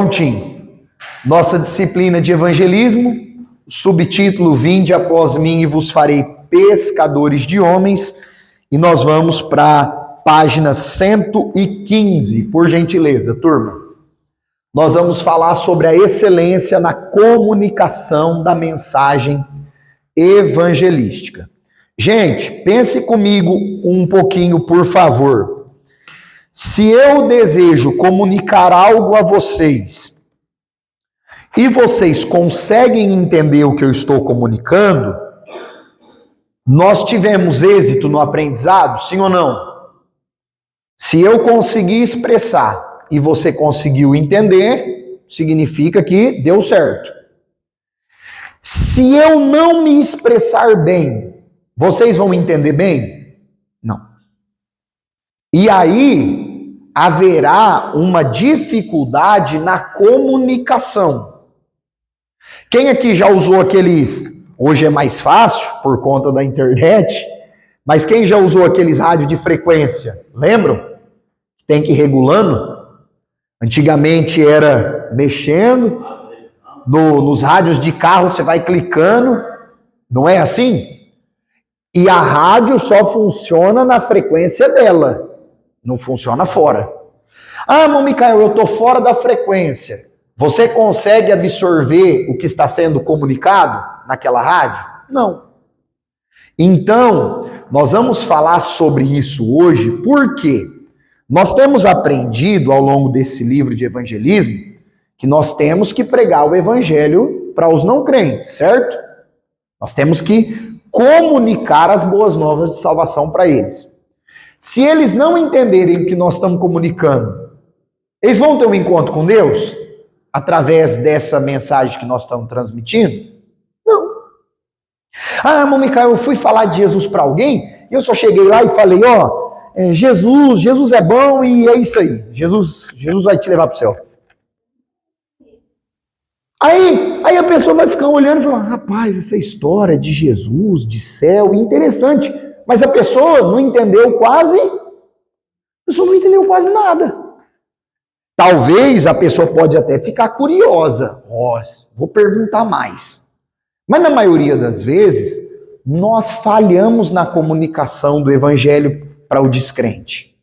Prontinho. Nossa disciplina de evangelismo, subtítulo: Vinde após mim e vos farei pescadores de homens. E nós vamos para a página 115, por gentileza, turma. Nós vamos falar sobre a excelência na comunicação da mensagem evangelística. Gente, pense comigo um pouquinho, por favor. Se eu desejo comunicar algo a vocês e vocês conseguem entender o que eu estou comunicando, nós tivemos êxito no aprendizado, sim ou não? Se eu conseguir expressar e você conseguiu entender, significa que deu certo. Se eu não me expressar bem, vocês vão entender bem? Não. E aí haverá uma dificuldade na comunicação. Quem aqui já usou aqueles... Hoje é mais fácil por conta da internet, mas quem já usou aqueles rádios de frequência? Lembram? Tem que ir regulando. Antigamente era mexendo, nos rádios de carro você vai clicando, não é assim? E a rádio só funciona na frequência dela, não funciona fora. Ah, irmão Micael, eu estou fora da frequência. Você consegue absorver o que está sendo comunicado naquela rádio? Não. Então, nós vamos falar sobre isso hoje, por quê? Nós temos aprendido ao longo desse livro de evangelismo que nós temos que pregar o evangelho para os não crentes, certo? Nós temos que comunicar as boas novas de salvação para eles. Se eles não entenderem o que nós estamos comunicando, eles vão ter um encontro com Deus através dessa mensagem que nós estamos transmitindo? Não. Ah, irmão Micael, eu fui falar de Jesus para alguém e eu só cheguei lá e falei, Jesus é bom e é isso aí. Jesus vai te levar para o céu. Aí a pessoa vai ficar olhando e falar, rapaz, essa história de Jesus, de céu, interessante. Mas a pessoa não entendeu quase nada. Talvez a pessoa pode até ficar curiosa. Vou perguntar mais. Mas na maioria das vezes, nós falhamos na comunicação do evangelho para o descrente.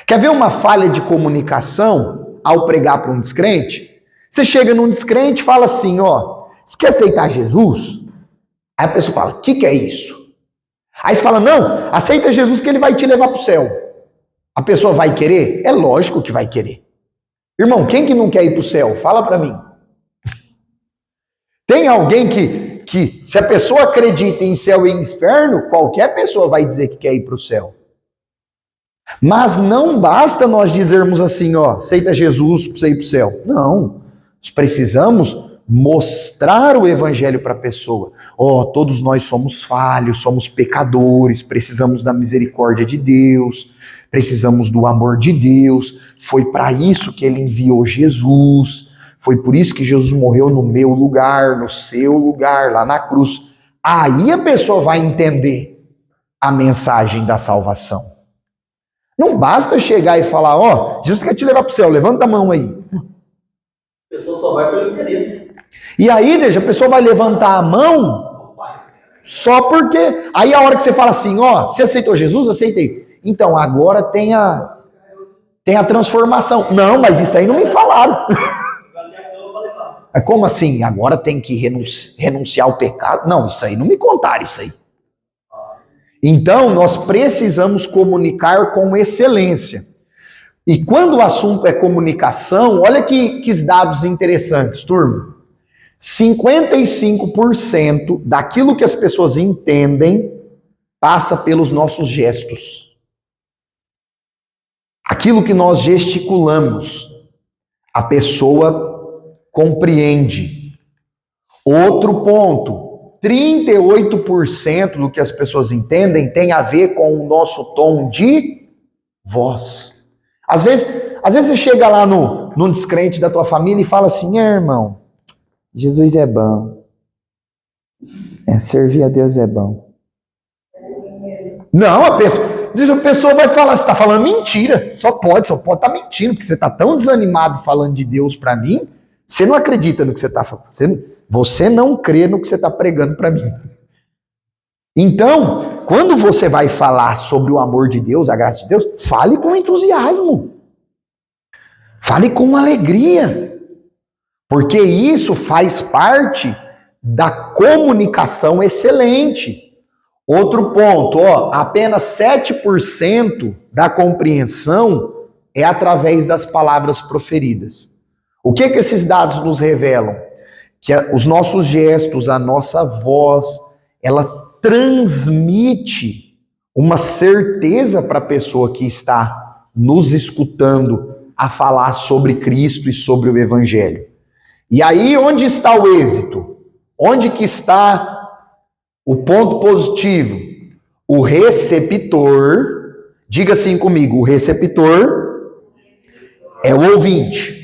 Quer ver uma falha de comunicação ao pregar para um descrente? Você chega num descrente e fala assim, você quer aceitar Jesus? Aí a pessoa fala, o que é isso? Aí você fala, não, aceita Jesus que ele vai te levar para o céu. A pessoa vai querer? É lógico que vai querer. Irmão, quem que não quer ir para o céu? Fala para mim. Tem alguém que, se a pessoa acredita em céu e inferno, qualquer pessoa vai dizer que quer ir para o céu. Mas não basta nós dizermos assim, aceita Jesus para você ir para o céu. Não, nós precisamos mostrar o evangelho para a pessoa. Todos nós somos falhos, somos pecadores, precisamos da misericórdia de Deus, precisamos do amor de Deus, foi para isso que ele enviou Jesus, foi por isso que Jesus morreu no meu lugar, no seu lugar, lá na cruz. Aí a pessoa vai entender a mensagem da salvação. Não basta chegar e falar, Jesus quer te levar para o céu, levanta a mão aí. A pessoa só vai pelo interesse. E aí, a pessoa vai levantar a mão só porque... Aí a hora que você fala assim, você aceitou Jesus? Aceitei. Então, agora tem a transformação. Não, mas isso aí não me falaram. Como assim? Agora tem que renunciar ao pecado? Não, isso aí não me contaram isso aí. Então, nós precisamos comunicar com excelência. E quando o assunto é comunicação, olha que dados interessantes, turma. 55% daquilo que as pessoas entendem passa pelos nossos gestos. Aquilo que nós gesticulamos, a pessoa compreende. Outro ponto, 38% do que as pessoas entendem tem a ver com o nosso tom de voz. Às vezes você chega lá num descrente da tua família e fala assim, irmão, Jesus é bom. Servir a Deus é bom. Não, a pessoa... A pessoa vai falar, você está falando mentira. Só pode estar mentindo, porque você está tão desanimado falando de Deus para mim, você não acredita no que você está falando. Você não crê no que você está pregando para mim. Então, quando você vai falar sobre o amor de Deus, a graça de Deus, fale com entusiasmo. Fale com alegria. Porque isso faz parte da comunicação excelente. Outro ponto, apenas 7% da compreensão é através das palavras proferidas. O que esses dados nos revelam? Que os nossos gestos, a nossa voz, ela transmite uma certeza para a pessoa que está nos escutando a falar sobre Cristo e sobre o Evangelho. E aí, onde está o êxito? Onde que está o ponto positivo? O receptor, diga assim comigo, o receptor é o ouvinte.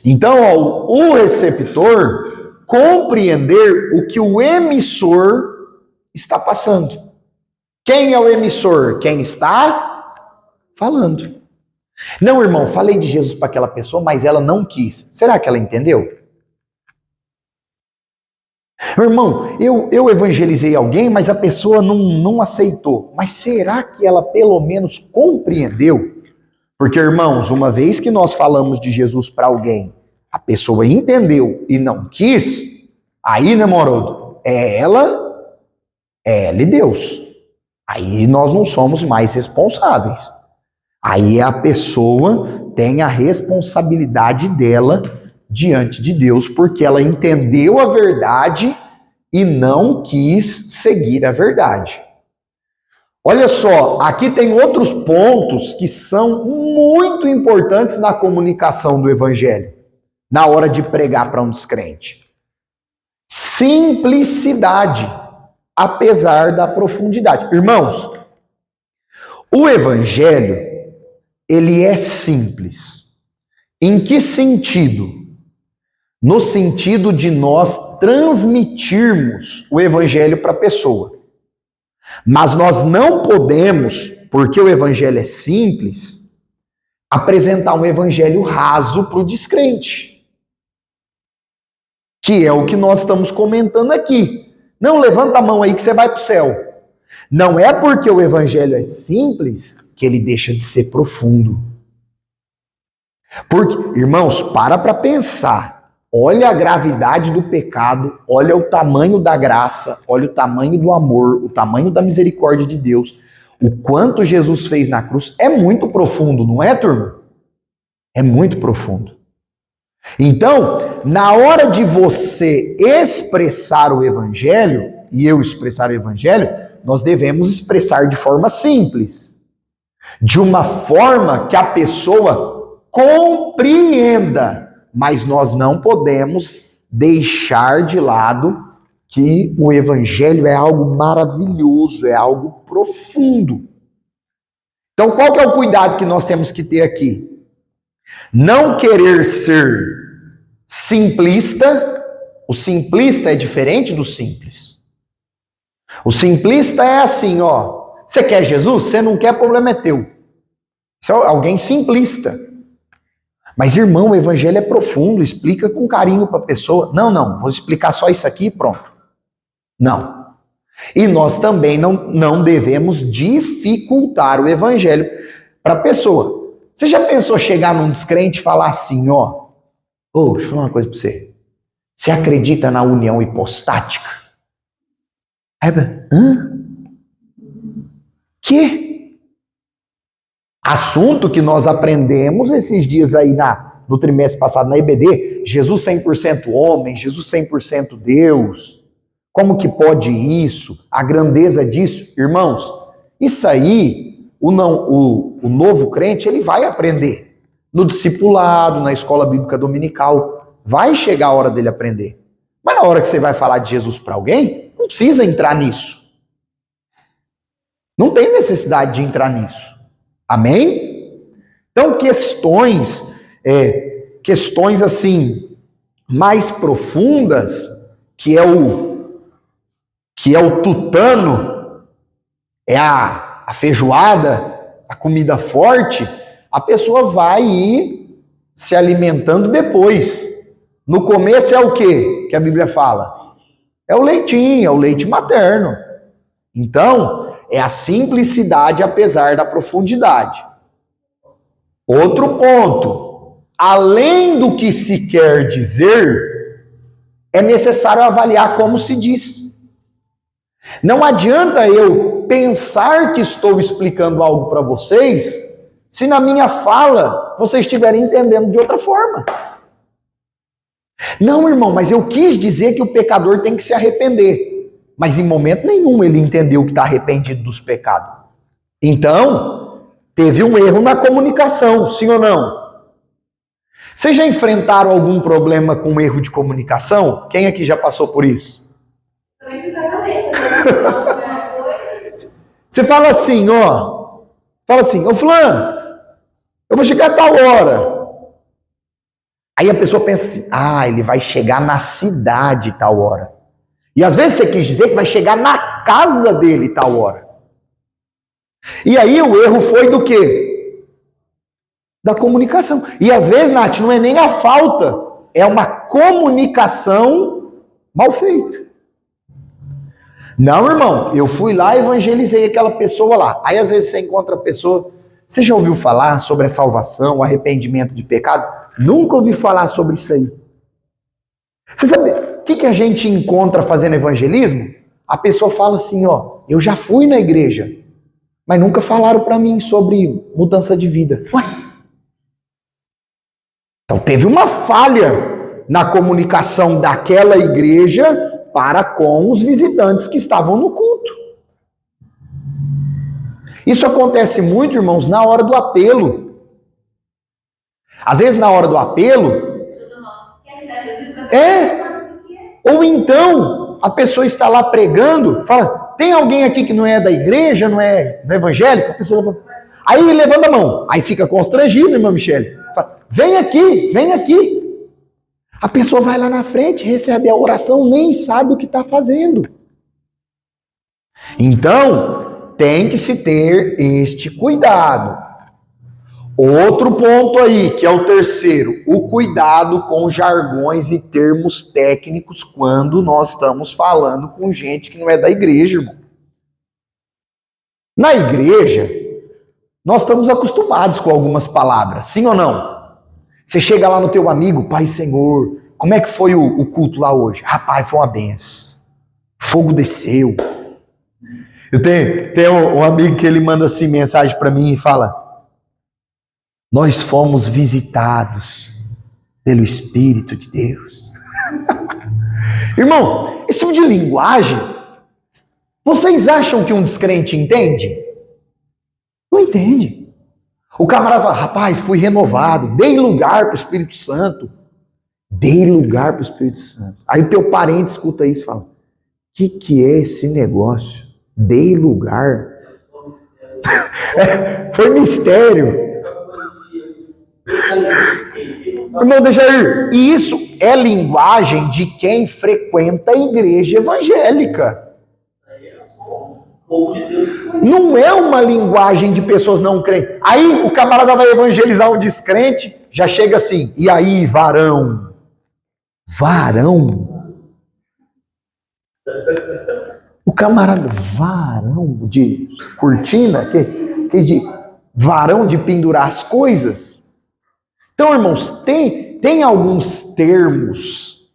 Então, o receptor compreender o que o emissor está passando. Quem é o emissor? Quem está falando. Não, irmão, falei de Jesus para aquela pessoa, mas ela não quis. Será que ela entendeu? Irmão, eu evangelizei alguém, mas a pessoa não aceitou. Mas será que ela pelo menos compreendeu? Porque, irmãos, uma vez que nós falamos de Jesus para alguém, a pessoa entendeu e não quis, aí, né, morodo? É ela e Deus. Aí nós não somos mais responsáveis. Aí a pessoa tem a responsabilidade dela diante de Deus, porque ela entendeu a verdade e não quis seguir a verdade. Olha só, aqui tem outros pontos que são muito importantes na comunicação do Evangelho, na hora de pregar para um descrente. Simplicidade, apesar da profundidade. Irmãos, o Evangelho, ele é simples. Em que sentido? No sentido de nós transmitirmos o Evangelho para a pessoa. Mas nós não podemos, porque o Evangelho é simples, apresentar um Evangelho raso para o descrente. Que é o que nós estamos comentando aqui. Não, levanta a mão aí que você vai para o céu. Não é porque o Evangelho é simples que ele deixa de ser profundo. Porque, irmãos, para pensar. Olha a gravidade do pecado, olha o tamanho da graça, olha o tamanho do amor, o tamanho da misericórdia de Deus. O quanto Jesus fez na cruz é muito profundo, não é, turma? É muito profundo. Então, na hora de você expressar o Evangelho, e eu expressar o Evangelho, nós devemos expressar de forma simples. De uma forma que a pessoa compreenda. Mas nós não podemos deixar de lado que o Evangelho é algo maravilhoso, é algo profundo. Então, qual que é o cuidado que nós temos que ter aqui? Não querer ser simplista. O simplista é diferente do simples. O simplista é assim, você quer Jesus? Você não quer, problema é teu. Isso é alguém simplista. Mas, irmão, o Evangelho é profundo, explica com carinho para a pessoa. Não, vou explicar só isso aqui e pronto. Não. E nós também não devemos dificultar o Evangelho para a pessoa. Você já pensou chegar num descrente e falar assim, deixa eu falar uma coisa para você. Você acredita na união hipostática? Aí, Que? Assunto que nós aprendemos esses dias aí no trimestre passado na EBD, Jesus 100% homem, Jesus 100% Deus. Como que pode isso? A grandeza disso? Irmãos, isso aí, o novo crente, ele vai aprender. No discipulado, na escola bíblica dominical, vai chegar a hora dele aprender. Mas na hora que você vai falar de Jesus para alguém, não precisa entrar nisso. Não tem necessidade de entrar nisso. Amém? Então, questões assim, mais profundas, que é o tutano, é a a feijoada, a comida forte, a pessoa vai ir se alimentando depois. No começo é o quê que a Bíblia fala? É o leitinho, é o leite materno. Então, é a simplicidade apesar da profundidade. Outro ponto, além do que se quer dizer, é necessário avaliar como se diz. Não adianta eu pensar que estou explicando algo para vocês, se na minha fala vocês estiverem entendendo de outra forma. Não, irmão, mas eu quis dizer que o pecador tem que se arrepender. Mas em momento nenhum ele entendeu que está arrependido dos pecados. Então, teve um erro na comunicação, sim ou não? Vocês já enfrentaram algum problema com erro de comunicação? Quem aqui já passou por isso? Você fala assim, ó. Fala assim, ô fulano, eu vou chegar a tal hora. Aí a pessoa pensa assim, ele vai chegar na cidade tal hora. E às vezes você quis dizer que vai chegar na casa dele tal hora. E aí o erro foi do quê? Da comunicação. E às vezes, Nath, não é nem a falta, é uma comunicação mal feita. Não, irmão, eu fui lá e evangelizei aquela pessoa lá. Aí às vezes você encontra a pessoa, você já ouviu falar sobre a salvação, o arrependimento de pecado? Nunca ouvi falar sobre isso aí. Você sabe o que a gente encontra fazendo evangelismo? A pessoa fala assim, ó, eu já fui na igreja, mas nunca falaram para mim sobre mudança de vida. Ué? Então teve uma falha na comunicação daquela igreja para com os visitantes que estavam no culto. Isso acontece muito, irmãos, na hora do apelo. Às vezes na hora do apelo, ou então a pessoa está lá pregando, fala, tem alguém aqui que não é da igreja, não é evangélico? A pessoa fala, aí levanta a mão, aí fica constrangido, irmã Michele. Fala, vem aqui, vem aqui. A pessoa vai lá na frente, recebe a oração, nem sabe o que está fazendo. Então, tem que se ter este cuidado. Outro ponto aí, que é o terceiro, o cuidado com jargões e termos técnicos quando nós estamos falando com gente que não é da igreja, irmão. Na igreja, nós estamos acostumados com algumas palavras, sim ou não? Você chega lá no teu amigo, Pai Senhor, como é que foi o culto lá hoje? Rapaz, foi uma benção. Fogo desceu. Eu tenho um amigo que ele manda assim mensagem para mim e fala, nós fomos visitados pelo Espírito de Deus. Irmão, esse tipo de linguagem, vocês acham que um descrente entende? Não entende. O camarada fala, rapaz, fui renovado, dei lugar para o Espírito Santo. Dei lugar para o Espírito Santo. Aí o teu parente escuta isso e fala, o que é esse negócio? Dei lugar. Foi mistério. Irmão, deixa eu ir. E isso é linguagem de quem frequenta a igreja evangélica. Não é uma linguagem de pessoas não crentes. Aí o camarada vai evangelizar um descrente, já chega assim, e aí, varão? Varão? O camarada, varão de cortina? Que de varão de pendurar as coisas? Então, irmãos, tem alguns termos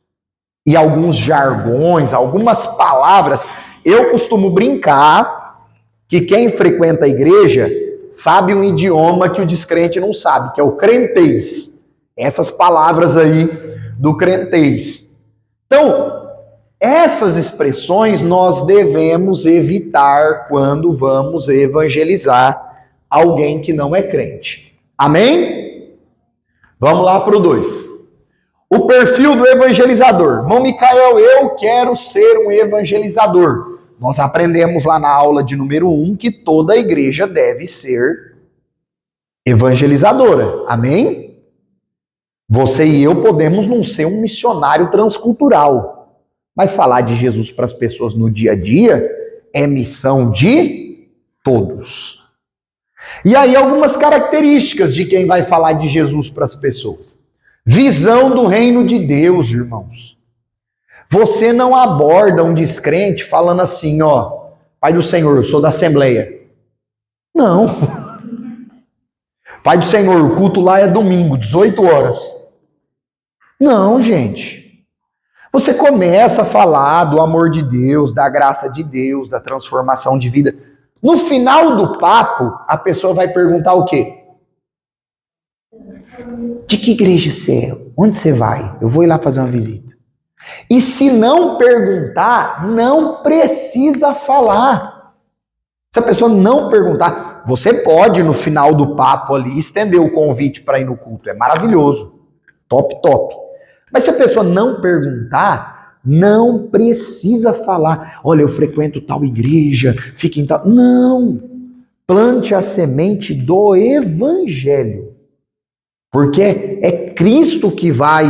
e alguns jargões, algumas palavras. Eu costumo brincar que quem frequenta a igreja sabe um idioma que o descrente não sabe, que é o crentez. Essas palavras aí do crentez. Então, essas expressões nós devemos evitar quando vamos evangelizar alguém que não é crente. Amém? Vamos lá para o 2. O perfil do evangelizador. Irmão Micael, eu quero ser um evangelizador. Nós aprendemos lá na aula de número 1 que toda a igreja deve ser evangelizadora. Amém? Você e eu podemos não ser um missionário transcultural, mas falar de Jesus para as pessoas no dia a dia é missão de Todos. E aí algumas características de quem vai falar de Jesus para as pessoas. Visão do reino de Deus, irmãos. Você não aborda um descrente falando assim, ó, Pai do Senhor, eu sou da Assembleia. Não. Pai do Senhor, o culto lá é domingo, 18 horas. Não, gente. Você começa a falar do amor de Deus, da graça de Deus, da transformação de vida. No final do papo, a pessoa vai perguntar o quê? De que igreja você é? Onde você vai? Eu vou ir lá fazer uma visita. E se não perguntar, não precisa falar. Se a pessoa não perguntar, você pode no final do papo ali estender o convite para ir no culto. É maravilhoso. Top, top. Mas se a pessoa não perguntar, não precisa falar. Olha, eu frequento tal igreja, fique em tal... Não. Plante a semente do evangelho. Porque é Cristo que vai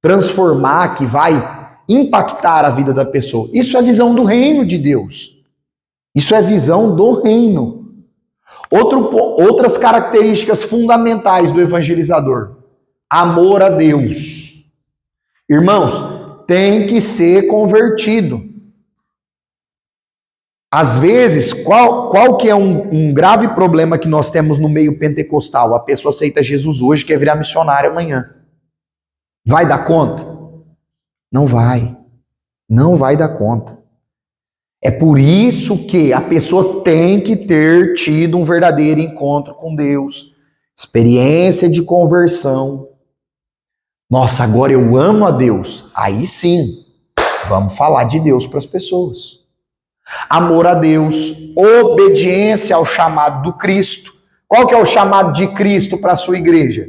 transformar, que vai impactar a vida da pessoa. Isso é visão do reino de Deus. Isso é visão do reino. Outras características fundamentais do evangelizador. Amor a Deus. Irmãos, tem que ser convertido. Às vezes, qual que é um grave problema que nós temos no meio pentecostal? A pessoa aceita Jesus hoje, quer virar missionário amanhã. Vai dar conta? Não vai. Não vai dar conta. É por isso que a pessoa tem que ter tido um verdadeiro encontro com Deus, experiência de conversão. Nossa, agora eu amo a Deus. Aí sim, vamos falar de Deus para as pessoas. Amor a Deus, obediência ao chamado do Cristo. Qual que é o chamado de Cristo para a sua igreja?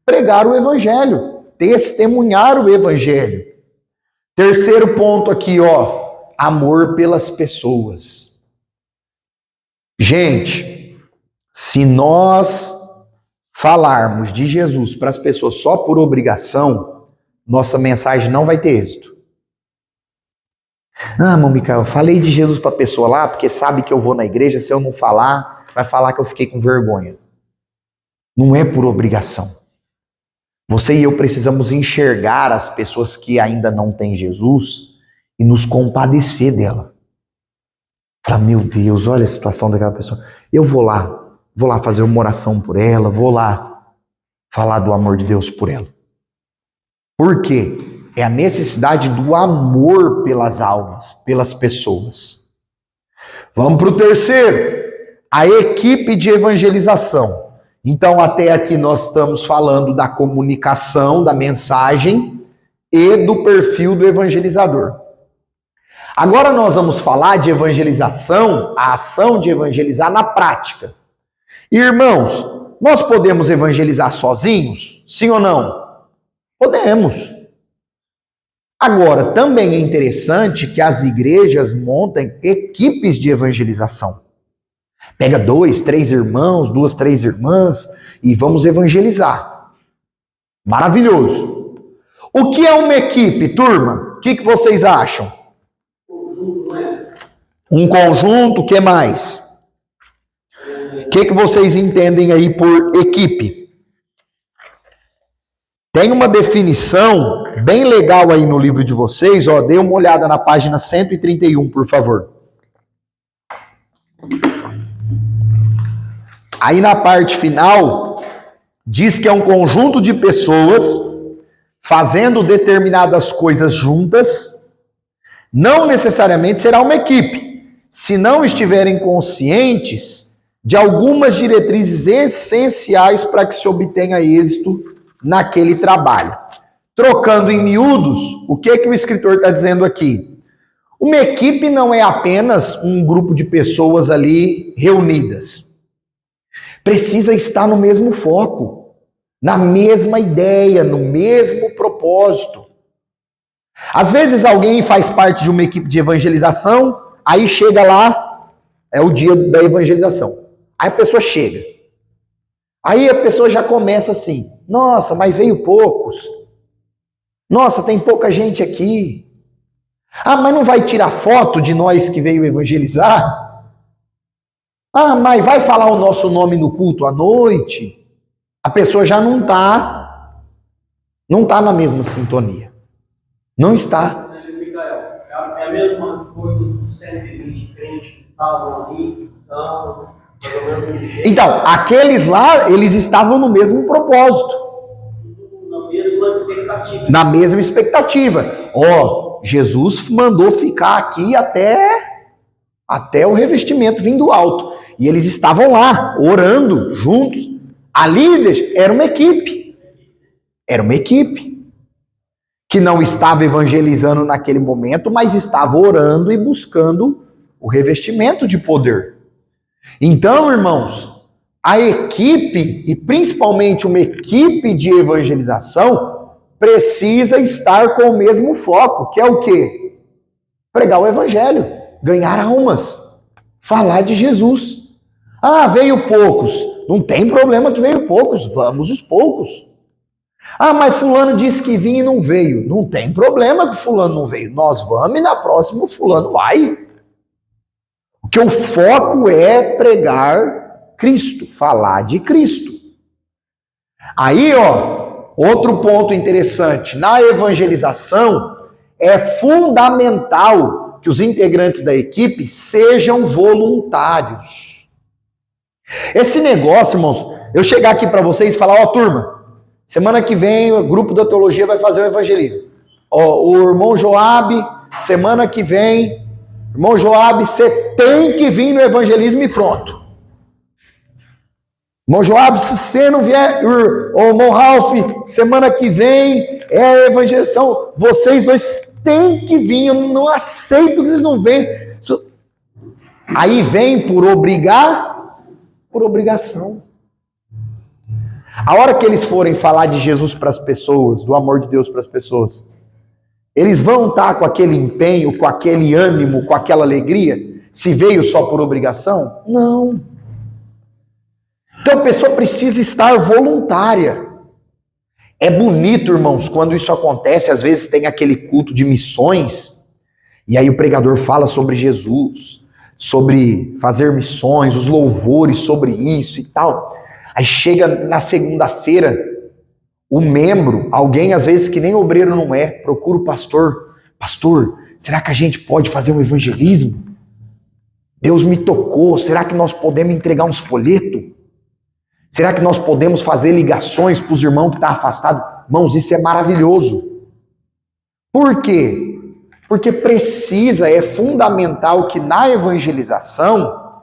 Pregar o evangelho, testemunhar o evangelho. Terceiro ponto aqui, ó, amor pelas pessoas. Gente, se nós falarmos de Jesus para as pessoas só por obrigação, nossa mensagem não vai ter êxito. Ah, irmão Micael, eu falei de Jesus para a pessoa lá, porque sabe que eu vou na igreja, se eu não falar, vai falar que eu fiquei com vergonha. Não é por obrigação. Você e eu precisamos enxergar as pessoas que ainda não têm Jesus e nos compadecer dela. Falar, meu Deus, olha a situação daquela pessoa. Eu vou lá fazer uma oração por ela, vou lá falar do amor de Deus por ela. Por quê? É a necessidade do amor pelas almas, pelas pessoas. Vamos para o terceiro, a equipe de evangelização. Então, até aqui nós estamos falando da comunicação, da mensagem e do perfil do evangelizador. Agora nós vamos falar de evangelização, a ação de evangelizar na prática. Irmãos, nós podemos evangelizar sozinhos? Sim ou não? Podemos. Agora, também é interessante que as igrejas montem equipes de evangelização. Pega 2, 3 irmãos, 2, 3 irmãs e vamos evangelizar. Maravilhoso. O que é uma equipe, turma? O que vocês acham? Um conjunto, o que mais? O que vocês entendem aí por equipe? Tem uma definição bem legal aí no livro de vocês, ó, dê uma olhada na página 131, por favor. Aí na parte final, diz que é um conjunto de pessoas fazendo determinadas coisas juntas, não necessariamente será uma equipe, se não estiverem conscientes de algumas diretrizes essenciais para que se obtenha êxito naquele trabalho. Trocando em miúdos, o que o escritor está dizendo aqui? Uma equipe não é apenas um grupo de pessoas ali reunidas. Precisa estar no mesmo foco, na mesma ideia, no mesmo propósito. Às vezes alguém faz parte de uma equipe de evangelização, aí chega lá, é o dia da evangelização. Aí a pessoa chega. Aí a pessoa já começa assim, nossa, mas veio poucos. Nossa, tem pouca gente aqui. Ah, mas não vai tirar foto de nós que veio evangelizar? Ah, mas vai falar o nosso nome no culto à noite? A pessoa já não está na mesma sintonia. Não está. Micael, é a mesma coisa dos 120 crentes que estavam ali, então, mais ou menos do jeito. Então, aqueles lá, eles estavam no mesmo propósito. Na mesma expectativa. Na mesma expectativa. Ó, Jesus mandou ficar aqui até o revestimento vindo do alto. E eles estavam lá, orando juntos. Ali era uma equipe. Era uma equipe. Que não estava evangelizando naquele momento, mas estava orando e buscando o revestimento de poder. Então, irmãos, a equipe, e principalmente uma equipe de evangelização, precisa estar com o mesmo foco, que é o quê? Pregar o evangelho, ganhar almas, falar de Jesus. Ah, veio poucos. Não tem problema que veio poucos, vamos os poucos. Ah, mas fulano disse que vinha e não veio. Não tem problema que fulano não veio. Nós vamos e na próxima o fulano vai. Porque o foco é pregar Cristo, falar de Cristo. Aí, ó, outro ponto interessante. Na evangelização, é fundamental que os integrantes da equipe sejam voluntários. Esse negócio, irmãos, eu chegar aqui para vocês e falar, ó, turma, semana que vem o grupo da teologia vai fazer o evangelismo. Ó, o irmão Joabe, semana que vem, irmão Joabe, você tem que vir no evangelismo e pronto. Irmão Joabe, se você não vier, ô irmão Ralph, semana que vem é a evangelização, vocês dois têm que vir, eu não aceito que vocês não venham. Aí vem por obrigar, por obrigação. A hora que eles forem falar de Jesus para as pessoas, do amor de Deus para as pessoas, eles vão estar com aquele empenho, com aquele ânimo, com aquela alegria? Se veio só por obrigação? Não. Então a pessoa precisa estar voluntária. É bonito, irmãos, quando isso acontece, às vezes tem aquele culto de missões, e aí o pregador fala sobre Jesus, sobre fazer missões, os louvores sobre isso e tal. Aí chega na segunda-feira, o membro, alguém às vezes que nem obreiro não é, procura o pastor. Pastor, será que a gente pode fazer um evangelismo? Deus me tocou, será que nós podemos entregar uns folhetos? Será que nós podemos fazer ligações para os irmãos que estão afastados? Irmãos, isso é maravilhoso. Por quê? Porque é fundamental que na evangelização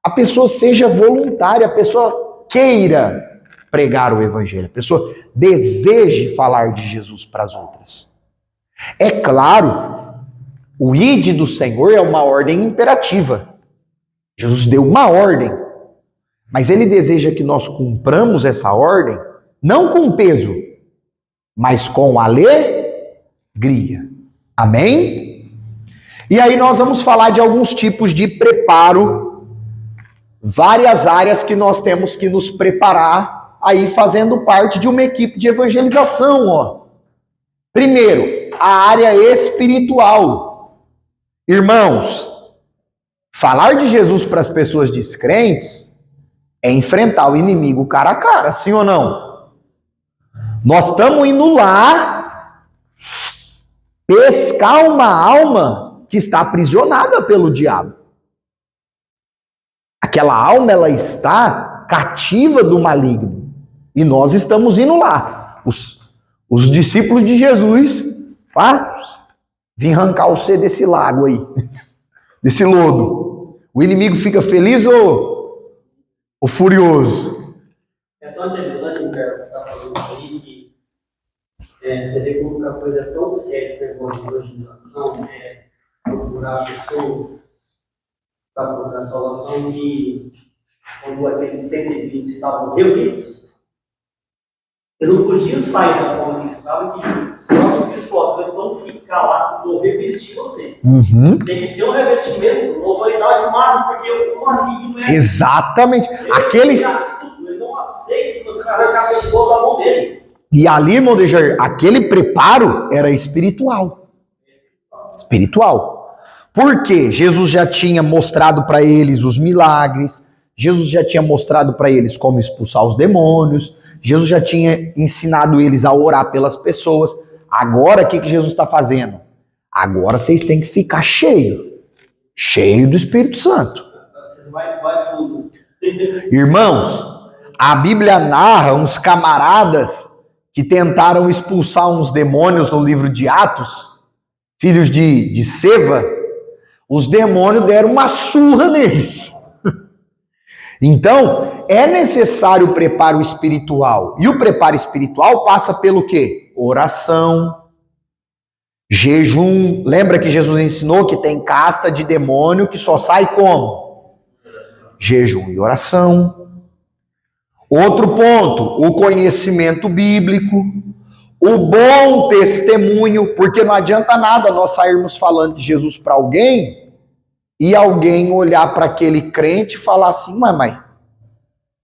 a pessoa seja voluntária, a pessoa queira pregar o evangelho, a pessoa deseje falar de Jesus para as outras. É claro, o ide do Senhor é uma ordem imperativa. Jesus deu uma ordem, mas ele deseja que nós cumpramos essa ordem, não com peso, mas com alegria. Amém? E aí nós vamos falar de alguns tipos de preparo, várias áreas que nós temos que nos preparar aí fazendo parte de uma equipe de evangelização, ó. Primeiro, a área espiritual. Irmãos, falar de Jesus para as pessoas descrentes é enfrentar o inimigo cara a cara, sim ou não? Nós estamos indo lá pescar uma alma que está aprisionada pelo diabo. Aquela alma, ela está cativa do maligno. E nós estamos indo lá. Os discípulos de Jesus, vim arrancar você desse lago aí, desse lodo. O inimigo fica feliz ou furioso? É tão interessante, Humberto, que está falando isso aí, que você vê como a coisa é tão séria, esse negócio de evangelização, procurar pessoas para procurar a salvação, que quando aqueles 120 estavam reunidos, eles não podiam sair da forma que eles estavam, que só dispostos, então ficar lá, vou revestir você. Uhum. Tem que ter um revestimento, uma autoridade máxima, porque o amigo não é. Exatamente. Ele não aceita que você vai arrancar a pessoa da mão dele. E ali, irmão Dejair, aquele preparo era espiritual. Espiritual. Porque Jesus já tinha mostrado para eles os milagres, Jesus já tinha mostrado para eles como expulsar os demônios, Jesus já tinha ensinado eles a orar pelas pessoas. Agora, o que Jesus está fazendo? Agora vocês têm que ficar cheio do Espírito Santo. Vai fundo. Irmãos, a Bíblia narra uns camaradas que tentaram expulsar uns demônios no livro de Atos, filhos de Seva. Os demônios deram uma surra neles. Então, é necessário o preparo espiritual. E o preparo espiritual passa pelo quê? Oração, jejum. Lembra que Jesus ensinou que tem casta de demônio que só sai como? Jejum e oração. Outro ponto, o conhecimento bíblico, o bom testemunho, porque não adianta nada nós sairmos falando de Jesus para alguém e alguém olhar para aquele crente e falar assim, mãe,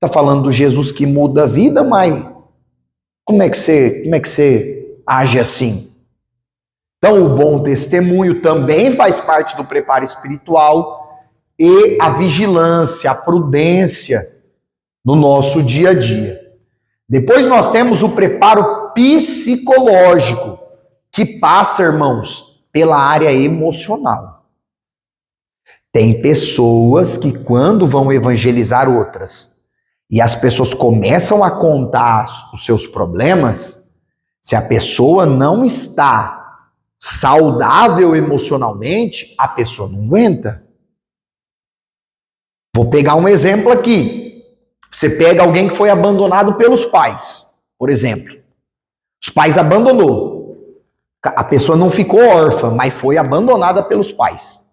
tá falando do Jesus que muda a vida, mãe? Como é que você age assim? Então, o bom testemunho também faz parte do preparo espiritual e a vigilância, a prudência no nosso dia a dia. Depois nós temos o preparo psicológico, que passa, irmãos, pela área emocional. Tem pessoas que quando vão evangelizar outras e as pessoas começam a contar os seus problemas, se a pessoa não está saudável emocionalmente, a pessoa não aguenta. Vou pegar um exemplo aqui. Você pega alguém que foi abandonado pelos pais, por exemplo. Os pais abandonou. A pessoa não ficou órfã, mas foi abandonada pelos pais.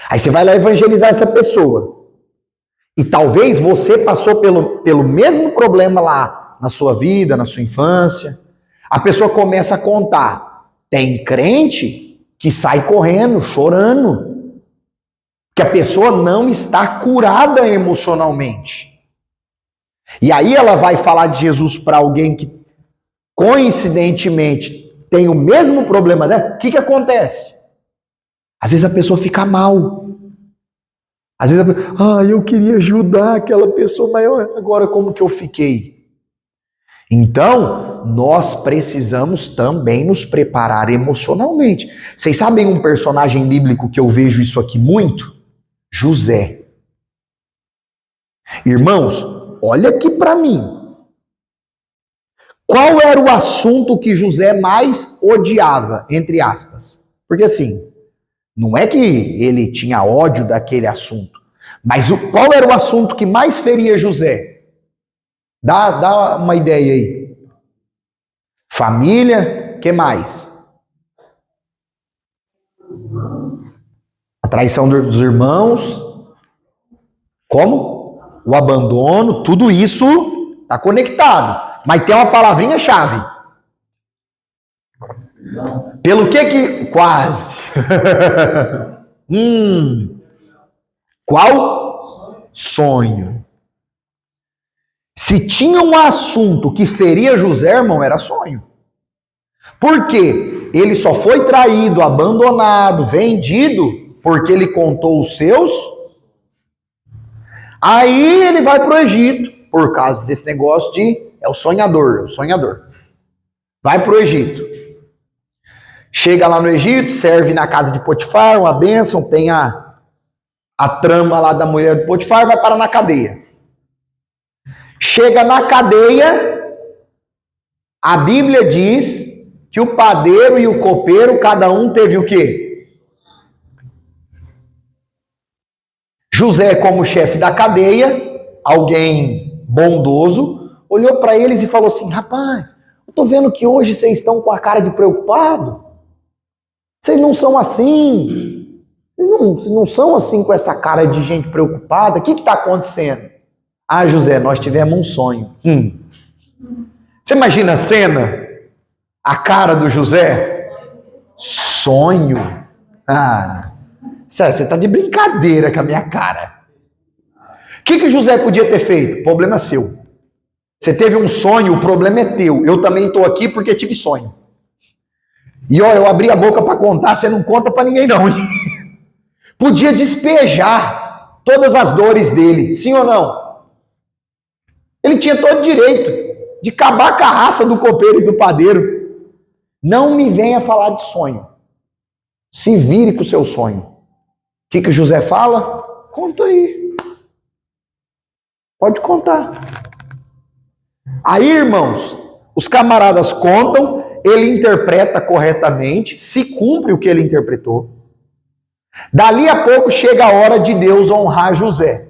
Aí você vai lá evangelizar essa pessoa. E talvez você passou pelo mesmo problema lá na sua vida, na sua infância. A pessoa começa a contar. Tem crente que sai correndo, chorando. Que a pessoa não está curada emocionalmente. E aí ela vai falar de Jesus para alguém que coincidentemente tem o mesmo problema dela. O que acontece? Às vezes a pessoa fica mal. Às vezes a pessoa, eu queria ajudar aquela pessoa, mas agora como que eu fiquei? Então, nós precisamos também nos preparar emocionalmente. Vocês sabem um personagem bíblico que eu vejo isso aqui muito? José. Irmãos, olha aqui para mim. Qual era o assunto que José mais odiava, entre aspas? Porque assim, não é que ele tinha ódio daquele assunto, mas qual era o assunto que mais feria José? Dá uma ideia aí. Família, que mais? A traição dos irmãos. Como? O abandono, tudo isso está conectado. Mas tem uma palavrinha-chave. Pelo que... Quase. Qual? Sonho. Se tinha um assunto que feria José, irmão, era sonho. Por quê? Ele só foi traído, abandonado, vendido, porque ele contou os seus. Aí ele vai para o Egito, por causa desse negócio de... É o sonhador. Vai para o Egito. Chega lá no Egito, serve na casa de Potifar, uma bênção, tem a trama lá da mulher de Potifar, vai parar na cadeia. Chega na cadeia, a Bíblia diz que o padeiro e o copeiro, cada um teve o quê? José, como chefe da cadeia, alguém bondoso, olhou para eles e falou assim, rapaz, eu tô vendo que hoje vocês estão com a cara de preocupado. Vocês não são assim. Vocês não são assim com essa cara de gente preocupada. O que está acontecendo? Ah, José, nós tivemos um sonho. Você imagina a cena? A cara do José? Sonho? Você está de brincadeira com a minha cara. O que José podia ter feito? Problema seu. Você teve um sonho, o problema é teu. Eu também estou aqui porque tive sonho. E eu abri a boca para contar, você não conta para ninguém não. Podia despejar todas as dores dele, sim ou não? Ele tinha todo direito de acabar com a raça do copeiro e do padeiro. Não me venha falar de sonho. Se vire com o seu sonho. O que José fala? Conta aí. Pode contar. Aí, irmãos, os camaradas contam, ele interpreta corretamente, se cumpre o que ele interpretou. Dali a pouco chega a hora de Deus honrar José.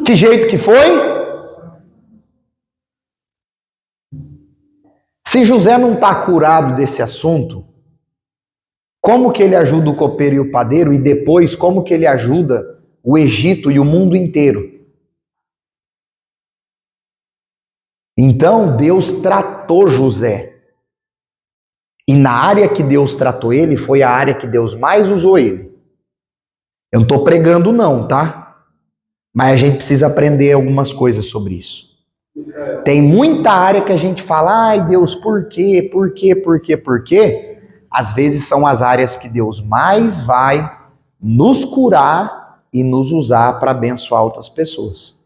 Que jeito que foi? Se José não está curado desse assunto, como que ele ajuda o copeiro e o padeiro e depois como que ele ajuda o Egito e o mundo inteiro? Então Deus tratou José. E na área que Deus tratou ele, foi a área que Deus mais usou ele. Eu não estou pregando não, tá? Mas a gente precisa aprender algumas coisas sobre isso. Tem muita área que a gente fala, ai Deus, por quê? Por quê? Por quê? Por quê? Às vezes são as áreas que Deus mais vai nos curar e nos usar para abençoar outras pessoas.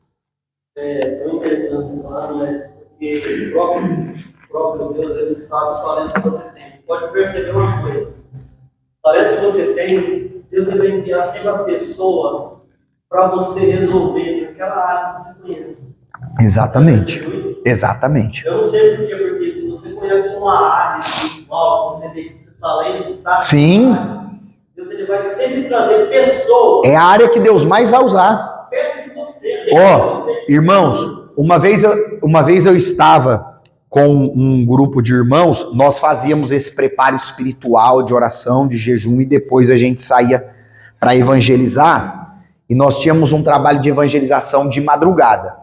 É tão interessante falar, né? Porque o próprio Deus, ele sabe o talento que você tem. Pode perceber uma coisa. O talento que você tem, Deus vai enviar sempre a pessoa para você resolver naquela área que você conhece. Exatamente. Exatamente. Eu não sei por quê, porque se você conhece uma área espiritual, você tem que seu talento está. Sim. Deus ele vai sempre trazer pessoas. É a área que Deus mais vai usar. Perto de você. Ó, irmãos, uma vez eu estava com um grupo de irmãos, nós fazíamos esse preparo espiritual de oração, de jejum, e depois a gente saía para evangelizar, e nós tínhamos um trabalho de evangelização de madrugada.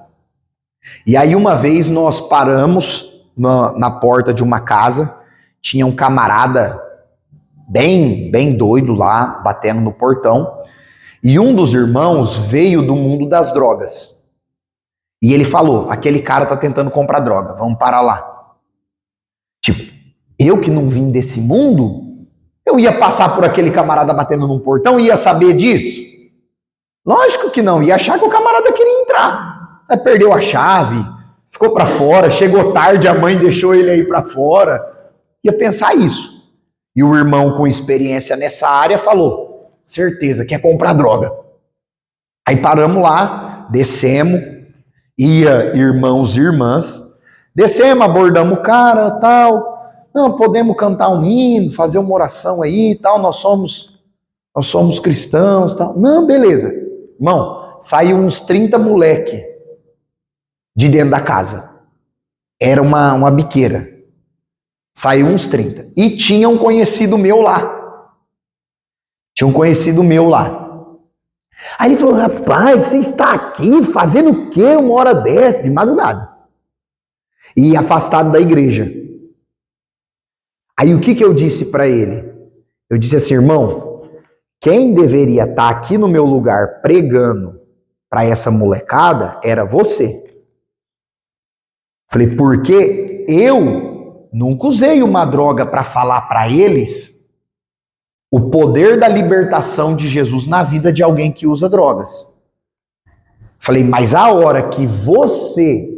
E aí uma vez nós paramos na porta de uma casa, tinha um camarada bem doido lá, batendo no portão, e um dos irmãos veio do mundo das drogas. E ele falou, aquele cara tá tentando comprar droga, vamos parar lá. Tipo, eu que não vim desse mundo, eu ia passar por aquele camarada batendo num portão e ia saber disso? Lógico que não, ia achar que o camarada queria entrar. Aí perdeu a chave, ficou pra fora, chegou tarde, a mãe deixou ele aí pra fora. Ia pensar isso. E o irmão com experiência nessa área falou, certeza, quer comprar droga. Aí paramos lá, descemos, ia irmãos e irmãs, descemos, abordamos o cara, tal, não, podemos cantar um hino, fazer uma oração aí, tal, nós somos cristãos, tal. Não, beleza. Irmão, saiu uns 30 moleque de dentro da casa. Era uma biqueira. Saiu uns 30. E tinha um conhecido meu lá. Aí ele falou, rapaz, você está aqui fazendo o quê uma hora dessa, de madrugada? E afastado da igreja. Aí o que eu disse para ele? Eu disse assim, irmão, quem deveria estar aqui no meu lugar pregando para essa molecada era você. Falei, porque eu nunca usei uma droga para falar para eles o poder da libertação de Jesus na vida de alguém que usa drogas. Falei, mas a hora que você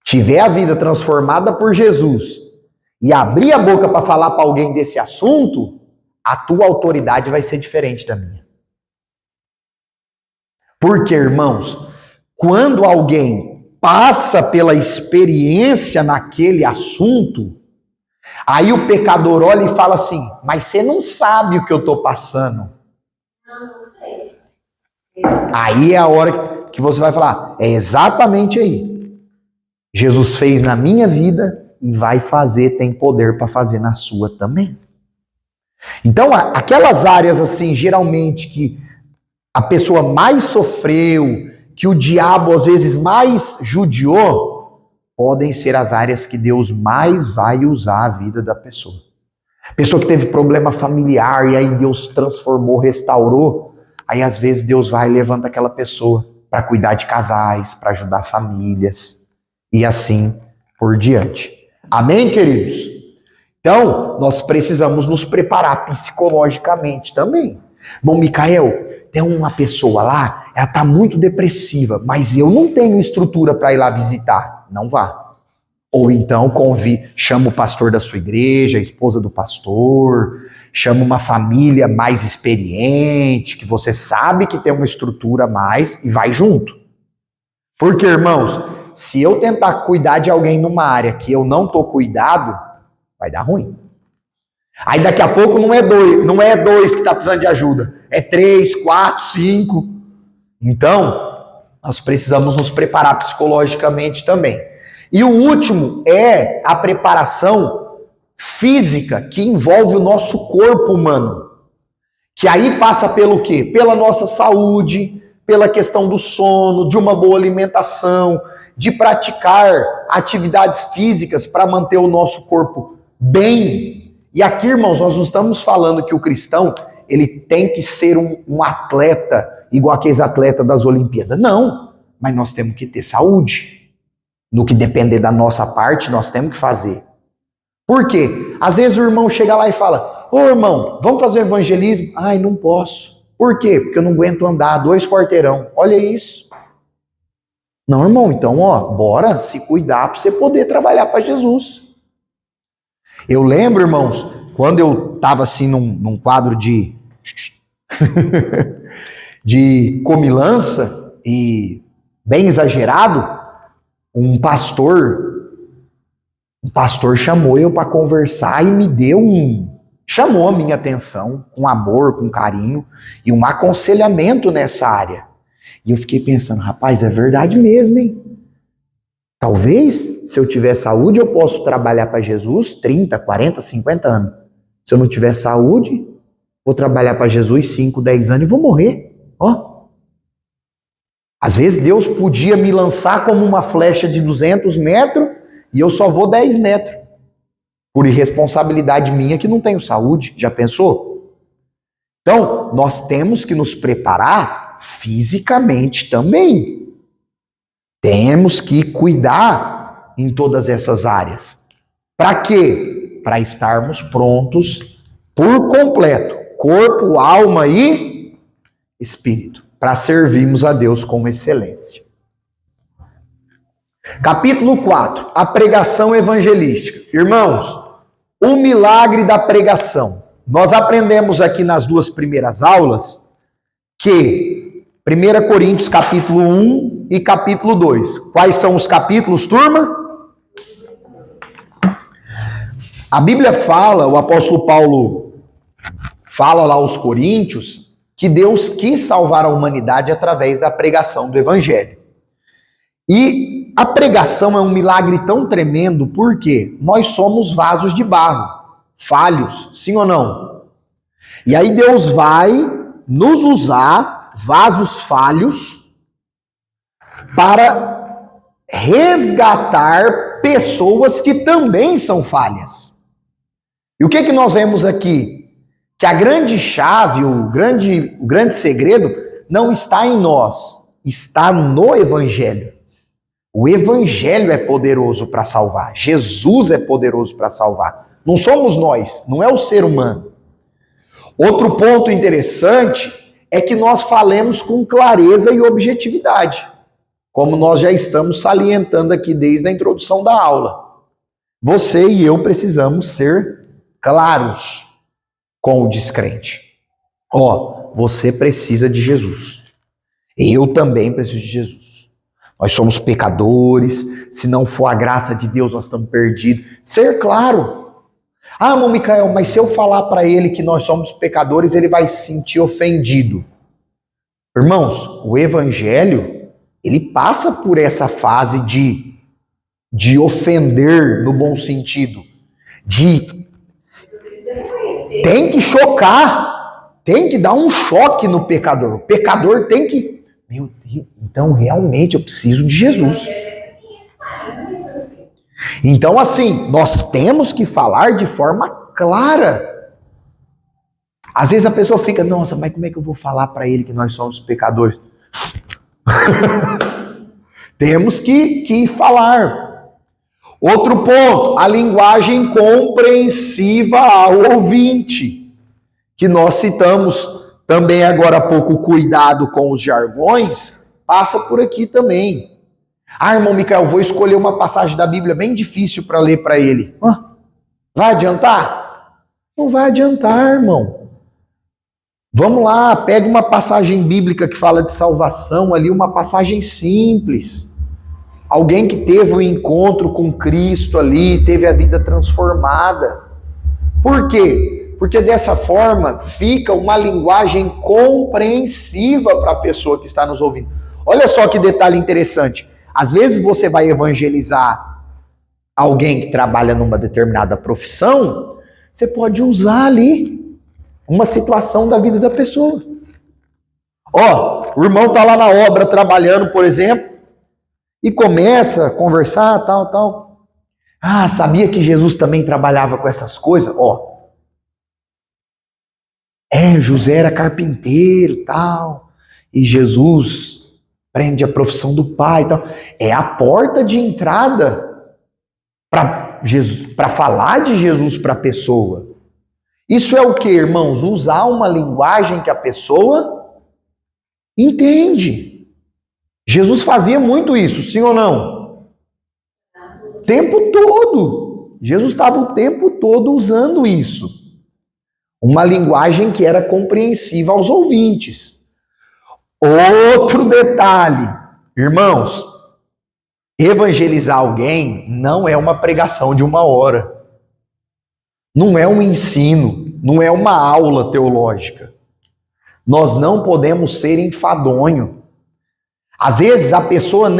tiver a vida transformada por Jesus e abrir a boca para falar para alguém desse assunto, a tua autoridade vai ser diferente da minha. Porque, irmãos, quando alguém passa pela experiência naquele assunto, aí o pecador olha e fala assim, mas você não sabe o que eu estou passando. Não sei. Aí é a hora que você vai falar, é exatamente aí. Jesus fez na minha vida e vai fazer, tem poder para fazer na sua também. Então, aquelas áreas assim, geralmente que a pessoa mais sofreu, que o diabo às vezes mais judiou, podem ser as áreas que Deus mais vai usar a vida da pessoa. Pessoa que teve problema familiar e aí Deus transformou, restaurou, aí às vezes Deus vai e levanta aquela pessoa para cuidar de casais, para ajudar famílias e assim por diante. Amém, queridos? Então, nós precisamos nos preparar psicologicamente também. Irmão Micael, tem uma pessoa lá, ela está muito depressiva, mas eu não tenho estrutura para ir lá visitar. Não vá. Ou então chama o pastor da sua igreja, a esposa do pastor, chama uma família mais experiente, que você sabe que tem uma estrutura a mais, e vai junto. Porque, irmãos, se eu tentar cuidar de alguém numa área que eu não estou cuidado, vai dar ruim. Aí daqui a pouco não é dois que está precisando de ajuda, é 3, 4, 5. Então, nós precisamos nos preparar psicologicamente também. E o último é a preparação física, que envolve o nosso corpo humano. Que aí passa pelo quê? Pela nossa saúde, pela questão do sono, de uma boa alimentação, de praticar atividades físicas para manter o nosso corpo bem. E aqui, irmãos, nós não estamos falando que o cristão ele tem que ser um atleta igual aqueles atletas das Olimpíadas. Não, mas nós temos que ter saúde. No que depender da nossa parte, nós temos que fazer. Por quê? Às vezes o irmão chega lá e fala: ô irmão, vamos fazer um evangelismo? Ai, não posso. Por quê? Porque eu não aguento andar 2 quarteirão. Olha isso. Não, irmão, então, bora se cuidar para você poder trabalhar para Jesus. Eu lembro, irmãos, quando eu estava assim num quadro de de comilança e bem exagerado, um pastor chamou eu para conversar e chamou a minha atenção com amor, com carinho e um aconselhamento nessa área. E eu fiquei pensando, rapaz, é verdade mesmo, hein? Talvez, se eu tiver saúde, eu posso trabalhar para Jesus 30, 40, 50 anos. Se eu não tiver saúde, vou trabalhar para Jesus 5, 10 anos e vou morrer. Às vezes Deus podia me lançar como uma flecha de 200 metros e eu só vou 10 metros. Por irresponsabilidade minha que não tenho saúde. Já pensou? Então, nós temos que nos preparar fisicamente também. Temos que cuidar em todas essas áreas. Para quê? Para estarmos prontos por completo. Corpo, alma e espírito. Para servirmos a Deus com excelência. Capítulo 4. A pregação evangelística. Irmãos, o milagre da pregação. Nós aprendemos aqui nas 2 primeiras aulas que 1 Coríntios capítulo 1 e capítulo 2. Quais são os capítulos, turma? A Bíblia fala, o apóstolo Paulo fala lá aos Coríntios, que Deus quis salvar a humanidade através da pregação do Evangelho. E a pregação é um milagre tão tremendo porque nós somos vasos de barro, falhos, sim ou não? E aí Deus vai nos usar, vasos falhos, para resgatar pessoas que também são falhas. E o que nós vemos aqui? Que a grande chave, o grande segredo não está em nós, está no Evangelho. O Evangelho é poderoso para salvar. Jesus é poderoso para salvar. Não somos nós, não é o ser humano. Outro ponto interessante é que nós falemos com clareza e objetividade, como nós já estamos salientando aqui desde a introdução da aula. Você e eu precisamos ser claros com o descrente. Você precisa de Jesus. Eu também preciso de Jesus. Nós somos pecadores. Se não for a graça de Deus, nós estamos perdidos. Ser claro. Irmão Micael, mas se eu falar para ele que nós somos pecadores, ele vai se sentir ofendido. Irmãos, o Evangelho, ele passa por essa fase de ofender no bom sentido. Tem que chocar, tem que dar um choque no pecador. O pecador tem que... Meu Deus, então realmente eu preciso de Jesus. Então assim, nós temos que falar de forma clara. Às vezes a pessoa fica, nossa, mas como é que eu vou falar para ele que nós somos pecadores? Temos que falar. Outro ponto, a linguagem compreensiva ao ouvinte, que nós citamos também agora há pouco, cuidado com os jargões, passa por aqui também. Ah, irmão Micael, vou escolher uma passagem da Bíblia bem difícil para ler para ele. Vai adiantar? Não vai adiantar, irmão. Vamos lá, pega uma passagem bíblica que fala de salvação ali, uma passagem simples. Alguém que teve um encontro com Cristo ali, teve a vida transformada. Por quê? Porque dessa forma fica uma linguagem compreensiva para a pessoa que está nos ouvindo. Olha só que detalhe interessante. Às vezes você vai evangelizar alguém que trabalha numa determinada profissão, você pode usar ali uma situação da vida da pessoa. Ó, o irmão está lá na obra trabalhando, por exemplo, e começa a conversar, tal. Ah, sabia que Jesus também trabalhava com essas coisas? Ó, José era carpinteiro, tal, e Jesus prende a profissão do pai, tal. É a porta de entrada para falar de Jesus para a pessoa. Isso é o que, irmãos? Usar uma linguagem que a pessoa entende. Jesus fazia muito isso, sim ou não? O tempo todo. Jesus estava o tempo todo usando isso. Uma linguagem que era compreensiva aos ouvintes. Outro detalhe, irmãos, evangelizar alguém não é uma pregação de 1 hora. Não é um ensino, não é uma aula teológica. Nós não podemos ser enfadonho. Às vezes a pessoa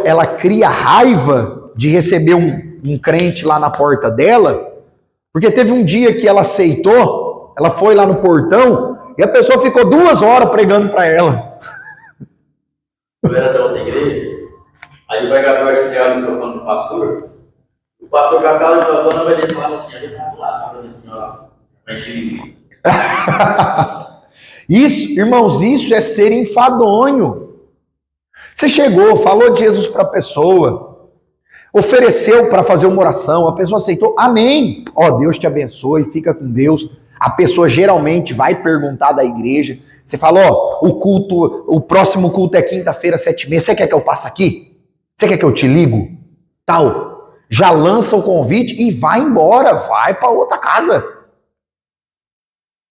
ela cria raiva de receber um crente lá na porta dela, porque teve um dia que ela aceitou, ela foi lá no portão e a pessoa ficou 2 horas pregando para ela. Eu era da outra igreja, aí o pregador vai chegar o microfone do pastor, o pastor com a cara do microfone vai ele fala assim, ele tá lá, vai encher linguiça. Isso, irmãos, isso é ser enfadonho. Você chegou, falou de Jesus para a pessoa, ofereceu para fazer uma oração, a pessoa aceitou, amém. Ó, Deus te abençoe, fica com Deus. A pessoa geralmente vai perguntar da igreja. Você fala, ó, o próximo culto é quinta-feira, 7h30. Você quer que eu passe aqui? Você quer que eu te ligo? Tal. Já lança o convite e vai embora, vai para outra casa.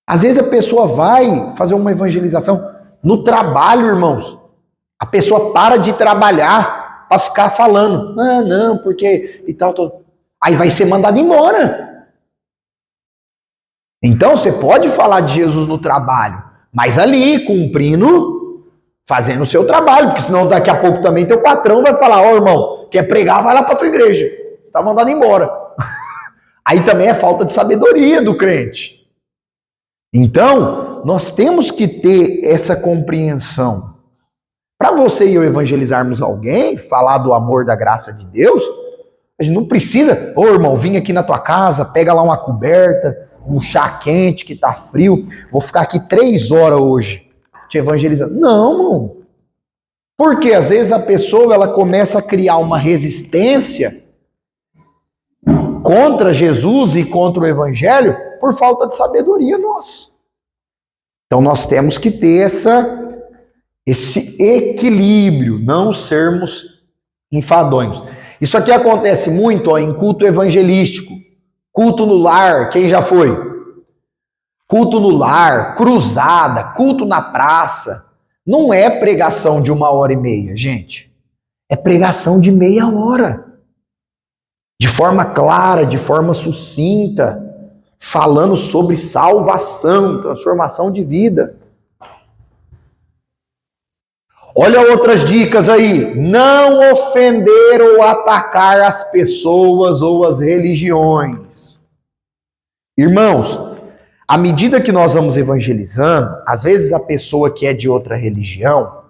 Às vezes a pessoa vai fazer uma evangelização no trabalho, irmãos. A pessoa para de trabalhar para ficar falando. Ah, não, porque e tal. Aí vai ser mandado embora. Então você pode falar de Jesus no trabalho, mas ali, cumprindo, fazendo o seu trabalho, porque senão daqui a pouco também teu patrão vai falar, ó, irmão, quer pregar, vai lá para tua igreja. Você está mandado embora. Aí também é falta de sabedoria do crente. Então, nós temos que ter essa compreensão. Para você e eu evangelizarmos alguém, falar do amor, da graça de Deus, a gente não precisa, ô irmão, vim aqui na tua casa, pega lá uma coberta, um chá quente que tá frio, vou ficar aqui 3 horas hoje te evangelizando. Não, irmão. Porque às vezes a pessoa ela começa a criar uma resistência contra Jesus e contra o evangelho por falta de sabedoria nossa. Então nós temos que ter esse equilíbrio, não sermos enfadonhos. Isso aqui acontece muito em culto evangelístico, culto no lar, quem já foi? Culto no lar, cruzada, culto na praça. Não é pregação de 1h30, gente. É pregação de meia hora. De forma clara, de forma sucinta, falando sobre salvação, transformação de vida. Olha outras dicas aí. Não ofender ou atacar as pessoas ou as religiões. Irmãos, à medida que nós vamos evangelizando, às vezes a pessoa que é de outra religião,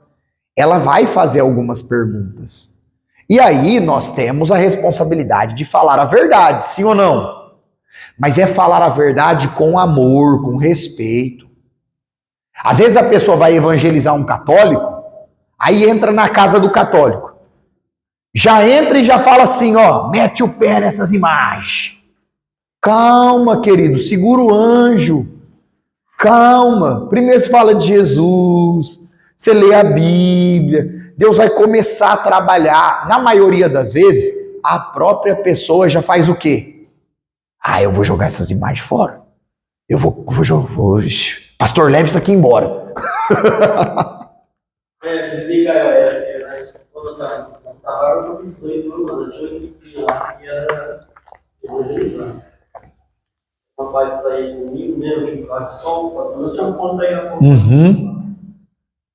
ela vai fazer algumas perguntas. E aí nós temos a responsabilidade de falar a verdade, sim ou não? Mas é falar a verdade com amor, com respeito. Às vezes a pessoa vai evangelizar um católico, aí entra na casa do católico. já entra e já fala assim, ó, mete o pé nessas imagens. Calma, querido, segura o anjo. Calma. Primeiro você fala de Jesus, você lê a Bíblia, Deus vai começar a trabalhar. Na maioria das vezes, a própria pessoa já faz o quê? Ah, eu vou jogar essas imagens fora. Eu vou pastor, leve isso aqui embora. Quando eu estava com 18 anos, eu tinha uma equipe lá que era evangelizante. O rapaz saía comigo, mesmo de carro de som, eu tinha um ponto de pregação.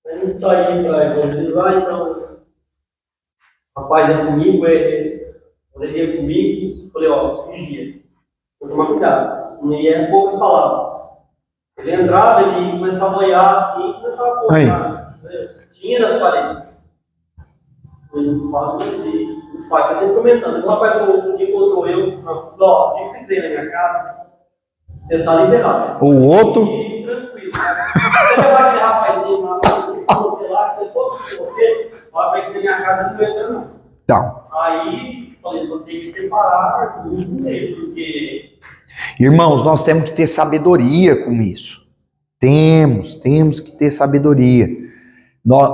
A gente saía para evangelizar, então o rapaz ia comigo, ele ia comigo e falei, ó, vigia, vou tomar cuidado. Não ia poucas palavras. Ele entrava, ele começava a olhar assim, começava a contar. Tinha nas paredes. O pai sempre comentando. O rapaz um dia encontrou eu, falou, ó, o dia que você quiser na minha casa, você tá liberado. O outro? E tranquilo. Você levar aquele rapazinho lá, você lá, que você vai aqui na minha casa, não entra não. Então. Aí, falei, vou ter que separar tudo no meio, porque... Irmãos, nós temos que ter sabedoria com isso. Temos que ter sabedoria.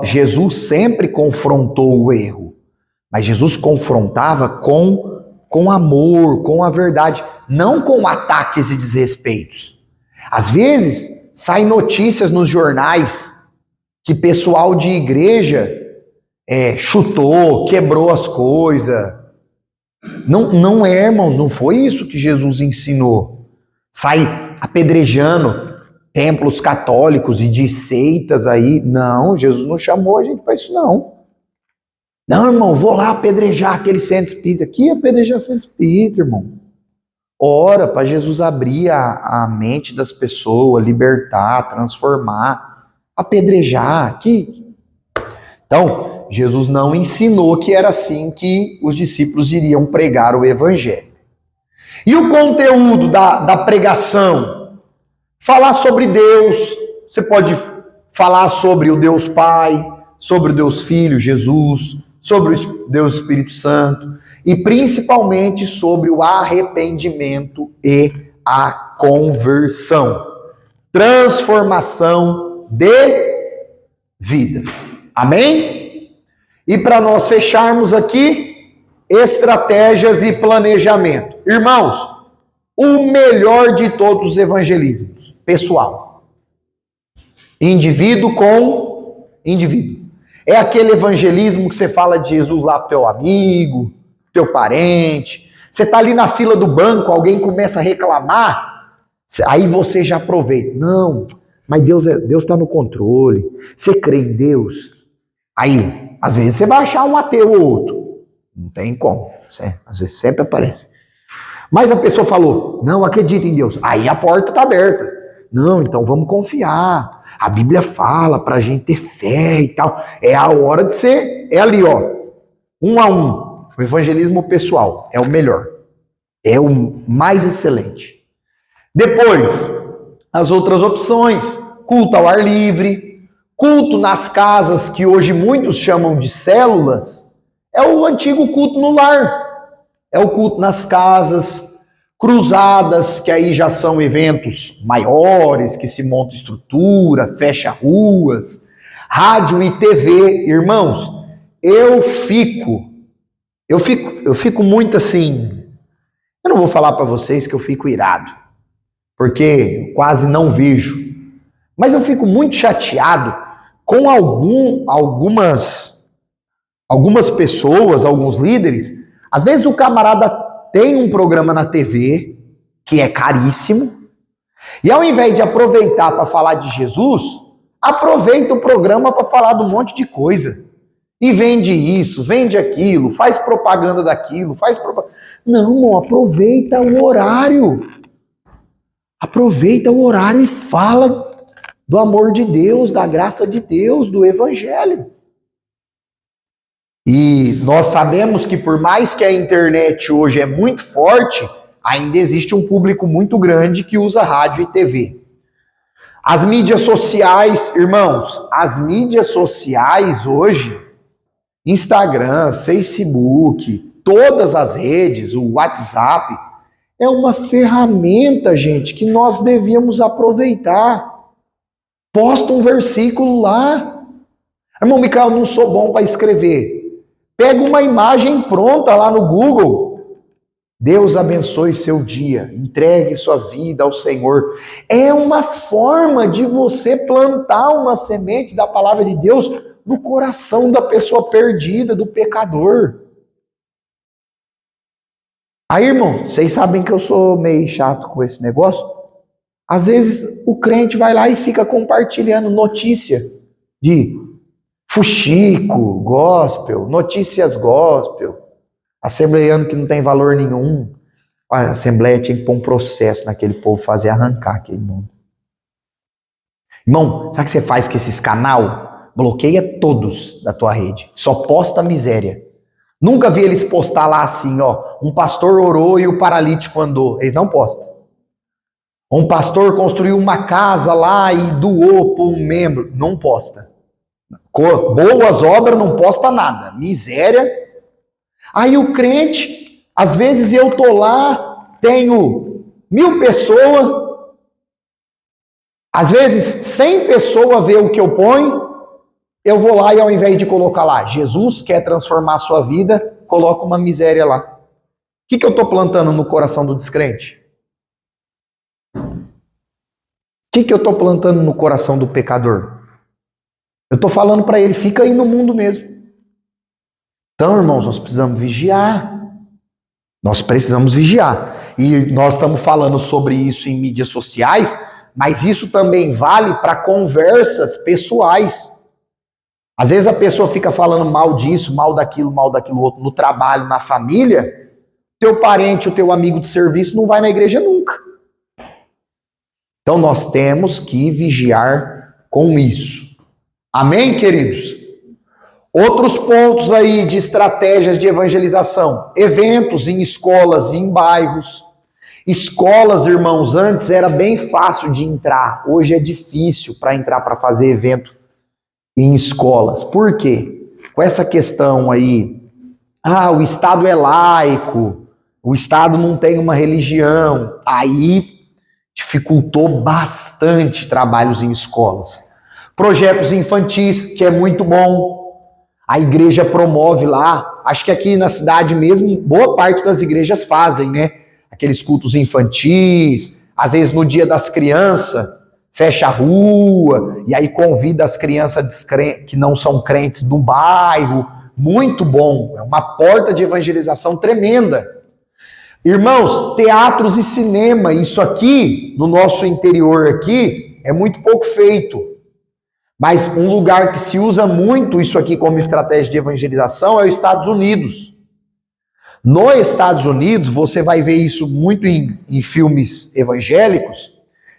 Jesus sempre confrontou o erro, mas Jesus confrontava com amor, com a verdade, não com ataques e desrespeitos. Às vezes, saem notícias nos jornais que pessoal de igreja chutou, quebrou as coisas. Não é, irmãos, não foi isso que Jesus ensinou. Sai apedrejando templos católicos e de seitas aí. Não, Jesus não chamou a gente para isso, não. Não, irmão, vou lá apedrejar aquele centro espírita. Aqui apedrejar centro espírita, irmão. Ora para Jesus abrir a mente das pessoas, libertar, transformar, apedrejar aqui. Então, Jesus não ensinou que era assim que os discípulos iriam pregar o evangelho. E o conteúdo da pregação? Falar sobre Deus. Você pode falar sobre o Deus Pai, sobre o Deus Filho, Jesus, sobre o Deus Espírito Santo e principalmente sobre o arrependimento e a conversão. Transformação de vidas. Amém? E para nós fecharmos aqui, estratégias e planejamento. Irmãos, o melhor de todos os evangelismos, pessoal. Indivíduo com indivíduo. É aquele evangelismo que você fala de Jesus lá pro teu amigo, teu parente. Você está ali na fila do banco, alguém começa a reclamar, aí você já aproveita. Não, mas Deus está no controle. Você crê em Deus? Aí, às vezes você vai achar um ateu ou outro. Não tem como. Às vezes sempre aparece. Mas a pessoa falou, não acredita em Deus. Aí a porta está aberta. Não, então vamos confiar. A Bíblia fala para a gente ter fé e tal. É a hora de ser, é ali, ó, 1 a 1. O evangelismo pessoal é o melhor. É o mais excelente. Depois, as outras opções. Culto ao ar livre. Culto nas casas, que hoje muitos chamam de células. É o antigo culto no lar. É o culto nas casas, cruzadas, que aí já são eventos maiores, que se monta estrutura, fecha ruas, rádio e TV. Irmãos, eu fico muito assim, eu não vou falar para vocês que eu fico irado, porque eu quase não vejo, mas eu fico muito chateado com algumas pessoas, alguns líderes. Às vezes o camarada tem um programa na TV, que é caríssimo, e ao invés de aproveitar para falar de Jesus, aproveita o programa para falar de um monte de coisa. E vende isso, vende aquilo, faz propaganda daquilo, faz propaganda... Não, irmão, aproveita o horário. Aproveita o horário e fala do amor de Deus, da graça de Deus, do evangelho. E nós sabemos que por mais que a internet hoje é muito forte, ainda existe um público muito grande que usa rádio e TV. As mídias sociais, irmãos, as mídias sociais hoje Instagram, Facebook, todas as redes, o WhatsApp, é uma ferramenta, gente, que nós devíamos aproveitar. Posta um versículo lá. Irmão Micael, não sou bom para escrever. Pega uma imagem pronta lá no Google. Deus abençoe seu dia. Entregue sua vida ao Senhor. É uma forma de você plantar uma semente da palavra de Deus no coração da pessoa perdida, do pecador. Aí, irmão, vocês sabem que eu sou meio chato com esse negócio? Às vezes o crente vai lá e fica compartilhando notícia de fuxico, gospel, notícias gospel, assembleiano que não tem valor nenhum. A assembleia tinha que pôr um processo naquele povo, fazer arrancar aquele mundo. Irmão, sabe o que você faz com esses canal? Bloqueia todos da tua rede. Só posta miséria. Nunca vi eles postar lá assim, ó, um pastor orou e o paralítico andou. Eles não postam. Um pastor construiu uma casa lá e doou para um membro. Não posta. Boas obras não posta nada. Miséria. Aí o crente, às vezes eu tô lá, tenho 1000 pessoas, às vezes 100 pessoas vê o que eu ponho, eu vou lá e ao invés de colocar lá, Jesus quer transformar a sua vida, coloco uma miséria lá. O que eu estou plantando no coração do descrente? O que eu estou plantando no coração do pecador? Eu estou falando para ele, fica aí no mundo mesmo. Então, irmãos, nós precisamos vigiar. Nós precisamos vigiar. E nós estamos falando sobre isso em mídias sociais, mas isso também vale para conversas pessoais. Às vezes a pessoa fica falando mal disso, mal daquilo outro, no trabalho, na família. Teu parente, o teu amigo de serviço não vai na igreja nunca. Então nós temos que vigiar com isso. Amém, queridos? Outros pontos aí de estratégias de evangelização. Eventos em escolas e em bairros. Escolas, irmãos, antes era bem fácil de entrar. Hoje é difícil para entrar para fazer evento em escolas. Por quê? Com essa questão aí, o Estado é laico, o Estado não tem uma religião, aí dificultou bastante trabalhos em escolas. Projetos infantis, que é muito bom, a igreja promove lá, acho que aqui na cidade mesmo, boa parte das igrejas fazem, né? Aqueles cultos infantis, às vezes no dia das crianças, fecha a rua, e aí convida as crianças que não são crentes do bairro. Muito bom, é uma porta de evangelização tremenda. Irmãos, teatros e cinema, isso aqui, no nosso interior aqui, é muito pouco feito. Mas um lugar que se usa muito isso aqui como estratégia de evangelização é os Estados Unidos. Nos Estados Unidos, você vai ver isso muito em filmes evangélicos.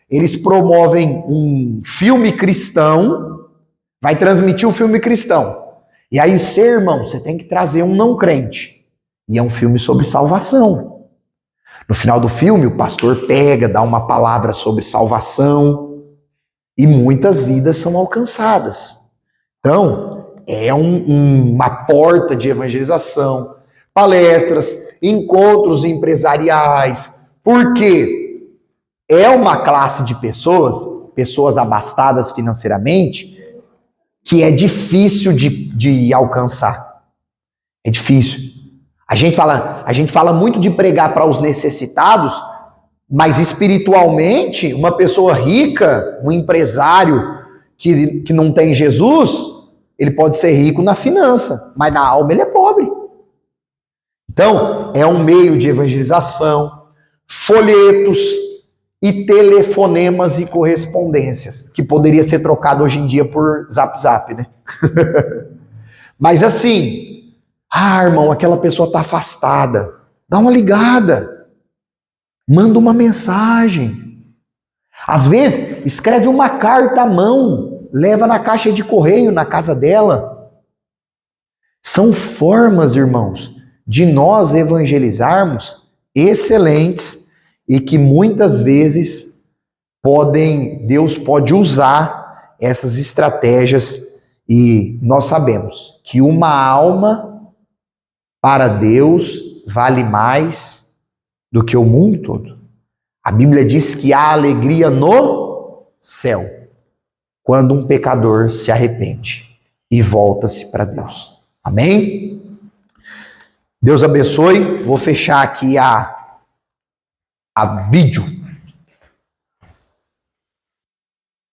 Eles promovem um filme cristão, vai transmitir o filme cristão. E aí, irmão, você tem que trazer um não crente. E é um filme sobre salvação. No final do filme, o pastor pega, dá uma palavra sobre salvação e muitas vidas são alcançadas. Então, é uma porta de evangelização, palestras, encontros empresariais. Por quê? É uma classe de pessoas abastadas financeiramente, que é difícil de alcançar. É difícil. A gente fala muito de pregar para os necessitados, mas espiritualmente, uma pessoa rica, um empresário que não tem Jesus, ele pode ser rico na finança, mas na alma ele é pobre. Então, é um meio de evangelização, folhetos e telefonemas e correspondências, que poderia ser trocado hoje em dia por zap, né? Mas assim, irmão, aquela pessoa está afastada, dá uma ligada, manda uma mensagem. Às vezes, escreve uma carta à mão, leva na caixa de correio na casa dela. São formas, irmãos, de nós evangelizarmos excelentes e que muitas vezes Deus pode usar essas estratégias E nós sabemos que uma alma para Deus vale mais do que o mundo todo. A Bíblia diz que há alegria no céu quando um pecador se arrepende e volta-se para Deus. Amém? Deus abençoe. Vou fechar aqui a vídeo